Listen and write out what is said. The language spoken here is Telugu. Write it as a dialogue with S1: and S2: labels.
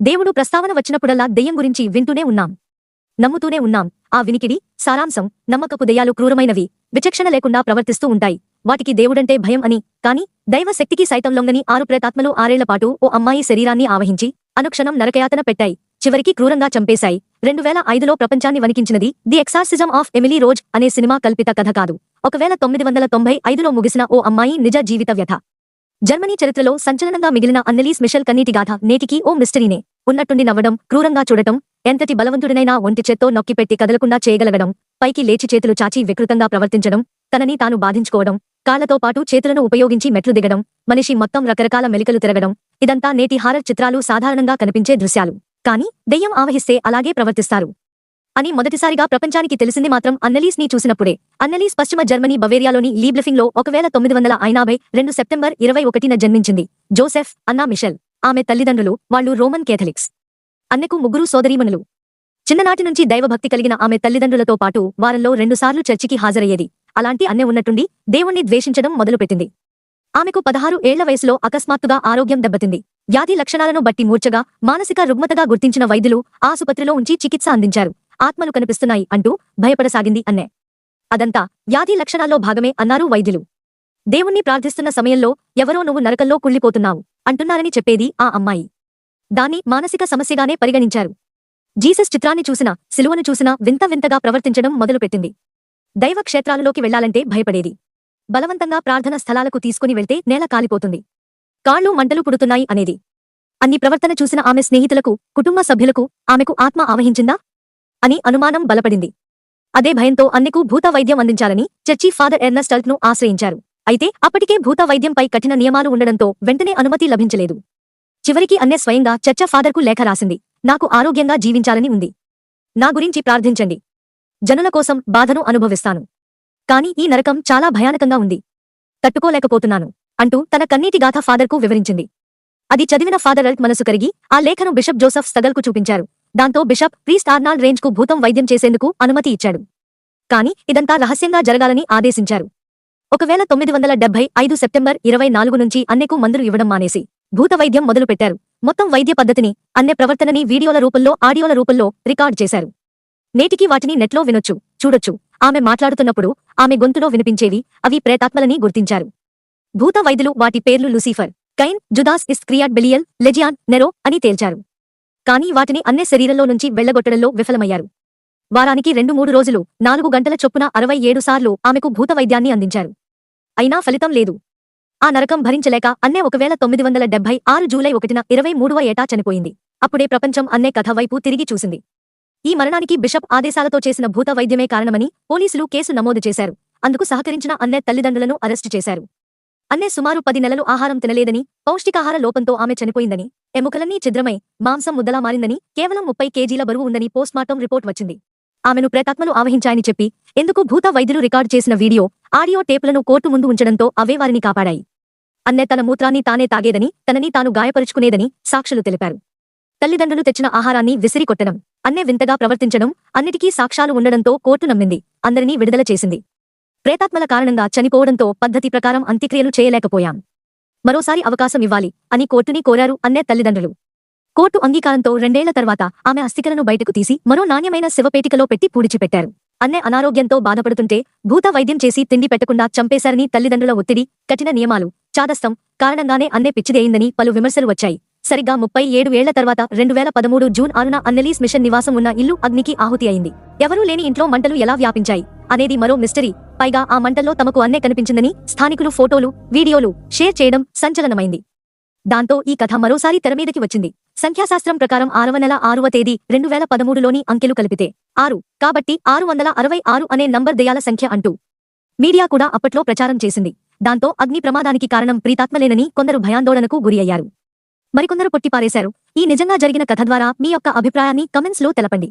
S1: దేవుడు ప్రస్తావన వచ్చినప్పుడల్లా దెయ్యం గురించి వింటూనే ఉన్నాం, నమ్ముతూనే ఉన్నాం. ఆ వినికిడి సారాంశం నమ్మకపు దెయ్యాలు క్రూరమైనవి, విచక్షణ లేకుండా ప్రవర్తిస్తూ ఉంటాయి. వాటికి దేవుడంటే భయం అని. కాని దైవ శక్తికి సైతం లొంగని 6 ప్రేతాత్మలు 6 ఏళ్లపాటు ఓ అమ్మాయి శరీరాన్ని ఆవహించి అనుక్షణం నరకయాతన పెట్టాయి. చివరికి క్రూరంగా చంపేశాయి. 2005లో ప్రపంచాన్ని వణికించినది The Exorcism of Emily Rose అనే సినిమా కల్పిత కథ కాదు. 1995లో ముగిసిన ఓ అమ్మాయి నిజ జీవిత వ్యథ. జర్మనీ చరిత్రలో సంచలనంగా మిగిలిన అన్నెలీస్ మిషెల్ కన్నీటి గాథ నేటికీ ఓ మిస్టరీనే. ఉన్నట్టుండి నవ్వడం, క్రూరంగా చూడటం, ఎంతటి బలవంతుడినైనా ఒంటి చేత్తో నొక్కిపెట్టి కదలకుండా చేయగలగడం, పైకి లేచి చేతులు చాచి వికృతంగా ప్రవర్తించడం, తనని తాను బాధించుకోవడం, కాళ్లతో పాటు చేతులను ఉపయోగించి మెట్లు దిగడం, మనిషి మొత్తం రకరకాల మెలికలు తిరగడం, ఇదంతా నేటి హారర్ చిత్రాలు సాధారణంగా కనిపించే దృశ్యాలు. కానీ దెయ్యం ఆవహిస్తే అలాగే ప్రవర్తిస్తారు అని మొదటిసారిగా ప్రపంచానికి తెలిసింది మాత్రం అన్నెలీస్ ని చూసినప్పుడే. అన్నెలీస్ పశ్చిమ జర్మనీ బవేరియాలోని లీబ్లెఫింగ్లో 1982 సెప్టెంబర్ 21న జన్మించింది. జోసెఫ్, అన్నా మిషెల్. ఆమె తల్లిదండ్రులు వాళ్ళు రోమన్ కేథలిక్స్. అన్నెకు 3 సోదరీమణులు. చిన్ననాటి నుంచి దైవభక్తి కలిగిన ఆమె తల్లిదండ్రులతో పాటు వారంలో 2 సార్లు చర్చికి హాజరయ్యేది. అలాంటి అన్నె ఉన్నట్టుండి దేవుణ్ణి ద్వేషించడం మొదలుపెట్టింది. ఆమెకు 16 ఏళ్ల వయసులో అకస్మాత్తుగా ఆరోగ్యం దెబ్బతింది. వ్యాధి లక్షణాలను బట్టి మూర్ఛగా, మానసిక రుగ్మతగా గుర్తించిన వైద్యులు ఆసుపత్రిలో ఉంచి చికిత్స అందించారు. ఆత్మలు కనిపిస్తున్నాయి అంటూ భయపడసాగింది అన్నె. అదంతా వ్యాధి లక్షణాల్లో భాగమే అన్నారు వైద్యులు. దేవుణ్ణి ప్రార్థిస్తున్న సమయంలో ఎవరో నువ్వు నరకంలో కుళ్ళిపోతున్నావు అంటున్నారని చెప్పేది ఆ అమ్మాయి. దాన్ని మానసిక సమస్యగానే పరిగణించారు. జీసస్ చిత్రాన్ని చూసినా, సిలువను చూసినా వింత వింతగా ప్రవర్తించడం మొదలుపెట్టింది. దైవ క్షేత్రాలలోకి వెళ్లాలంటే భయపడేది. బలవంతంగా ప్రార్థన స్థలాలకు తీసుకుని వెళ్తే నేల కాలిపోతుంది, కాళ్లు మంటలు పుడుతున్నాయి అనేది. అన్ని ప్రవర్తన చూసిన ఆమె స్నేహితులకు, కుటుంబ సభ్యులకు ఆమెకు ఆత్మ ఆవహించిందా అని అనుమానం బలపడింది. అదే భయంతో అన్నెకు భూత వైద్యం అందించాలని చర్చి ఫాదర్ ఎర్నస్ట్ ను ఆశ్రయించారు. అయితే అప్పటికే భూత వైద్యంపై కఠిన నియమాలు ఉండడంతో వెంటనే అనుమతి లభించలేదు. చివరికి అన్నె స్వయంగా చర్చ ఫాదర్కు లేఖ రాసింది. నాకు ఆరోగ్యంగా జీవించాలని ఉంది. నా గురించి ప్రార్థించండి. జనుల కోసం బాధను అనుభవిస్తాను. కాని ఈ నరకం చాలా భయానకంగా ఉంది. తట్టుకోలేకపోతున్నాను అంటూ తన కన్నీటి గాథ ఫాదర్కు వివరించింది. అది చదివిన ఫాదర్ ఎల్ట్ మనసు కరిగి ఆ లేఖను బిషప్ జోసెఫ్ స్టగల్కు చూపించారు. దాంతో బిషప్ ప్రీస్ట్ ఆర్నాల్డ్ రేంజ్కు భూతం వైద్యం చేసేందుకు అనుమతి ఇచ్చాడు. కాని ఇదంతా రహస్యంగా జరగాలని ఆదేశించారు. 1975 సెప్టెంబర్ 24 నుంచి అన్నెకు మందులు ఇవ్వడం మానేసి భూత వైద్యం మొదలుపెట్టారు. మొత్తం వైద్య పద్ధతిని, అన్నె ప్రవర్తనని వీడియోల రూపంలో, ఆడియోల రూపంలో రికార్డ్ చేశారు. నేటికి వాటిని నెట్లో వినొచ్చు, చూడొచ్చు. ఆమె మాట్లాడుతున్నప్పుడు ఆమె గొంతులో వినిపించేవి అవి ప్రేతాత్మలని గుర్తించారు. భూత వైద్యులు వాటి పేర్లు లూసిఫర్, కైన్, జుదాస్ ఇస్క్రియాట్, బెలియల్, లెజియాన్, నెరో అని తేల్చారు. కానీ వాటిని అన్నె శరీరంలో నుంచి వెళ్లగొట్టడంలో విఫలమయ్యారు. వారానికి 2-3 రోజులు 4 గంటల చొప్పున 67 సార్లు ఆమెకు భూత వైద్యాన్ని అందించారు. అయినా ఫలితం లేదు. ఆ నరకం భరించలేక అన్నె 1976 జూలై 1న 23వ ఏటా చనిపోయింది. అప్పుడే ప్రపంచం అన్నె కథ వైపు తిరిగి చూసింది. ఈ మరణానికి బిషప్ ఆదేశాలతో చేసిన భూత వైద్యమే కారణమని పోలీసులు కేసు నమోదు చేశారు. అందుకు సహకరించిన అన్నె తల్లిదండ్రులను అరెస్టు చేశారు. అన్నె సుమారు 10 నెలలు ఆహారం తినలేదని, పౌష్టికాహార లోపంతో ఆమె చనిపోయిందని, ఎముకలన్నీ ఛిద్రమై మాంసం ముద్దలా మారిందని, కేవలం 30 కేజీల బరువు ఉందని పోస్ట్మార్టం రిపోర్ట్ వచ్చింది. ఆమెను ప్రేతాత్మలు ఆవహించాయని చెప్పి ఎందుకు భూత వైద్యులు రికార్డు చేసిన వీడియో, ఆడియో టేపులను కోర్టు ముందు ఉంచడంతో అవే వారిని కాపాడాయి. అన్నె తన మూత్రాన్ని తానే తాగేదని, తనని తాను గాయపరుచుకునేదని సాక్షులు తెలిపారు. తల్లిదండ్రులు తెచ్చిన ఆహారాన్ని విసిరి కొట్టడం, అన్నె వింతగా ప్రవర్తించడం అన్నిటికీ సాక్ష్యాలు ఉండడంతో కోర్టు నమ్మింది. అందరినీ విడుదల చేసింది. ప్రేతాత్మల కారణంగా చనిపోవడంతో పద్ధతి ప్రకారం అంత్యక్రియలు చేయలేకపోయాం. మరోసారి అవకాశం ఇవ్వాలి అని కోర్టుని కోరారు అన్నె తల్లిదండ్రులు. కోర్టు అంగీకారంతో 2 ఏళ్ల తర్వాత ఆమె అస్థికలను బయటకు తీసి మరో నాణ్యమైన శవపేటికలో పెట్టి పూడ్చిపెట్టారు. అన్నె అనారోగ్యంతో బాధపడుతుంటే భూత వైద్యం చేసి తిండి పెట్టకుండా చంపేశారని తల్లిదండ్రుల ఒత్తిడి, కఠిన నియమాలు, చాదస్తం కారణంగానే అన్నె పిచ్చిదేయిందని పలు విమర్శలు వచ్చాయి. సరిగ్గా 37 ఏళ్ల తర్వాత 2013 జూన్ 6న అన్నెలీస్ మిషన్ నివాసం ఉన్న ఇల్లు అగ్నికి ఆహుతి అయింది. ఎవరూ లేని ఇంట్లో మంటలు ఎలా వ్యాపించాయి అనేది మరో మిస్టరీ. పైగా ఆ మంటల్లో తమకు అన్నె కనిపించిందని స్థానికులు ఫోటోలు, వీడియోలు షేర్ చేయడం సంచలనమైంది. దాంతో ఈ కథ మరోసారి తెరమీదకి వచ్చింది. సంఖ్యాశాస్త్రం ప్రకారం 6వ నెల 6వ తేదీ 2013లోని అంకెలు కలిపితే 6 కాబట్టి 666 అనే నంబర్ దెయ్యాల సంఖ్య అంటూ మీడియా కూడా అప్పట్లో ప్రచారం చేసింది. దాంతో అగ్ని ప్రమాదానికి కారణం ప్రీతాత్మలేనని కొందరు భయాందోళనకు గురి అయ్యారు. మరికొందరు కొట్టిపారేశారు. ఈ నిజంగా జరిగిన కథ ద్వారా మీ యొక్క అభిప్రాయాన్ని కమెంట్స్ లో తెలపండి.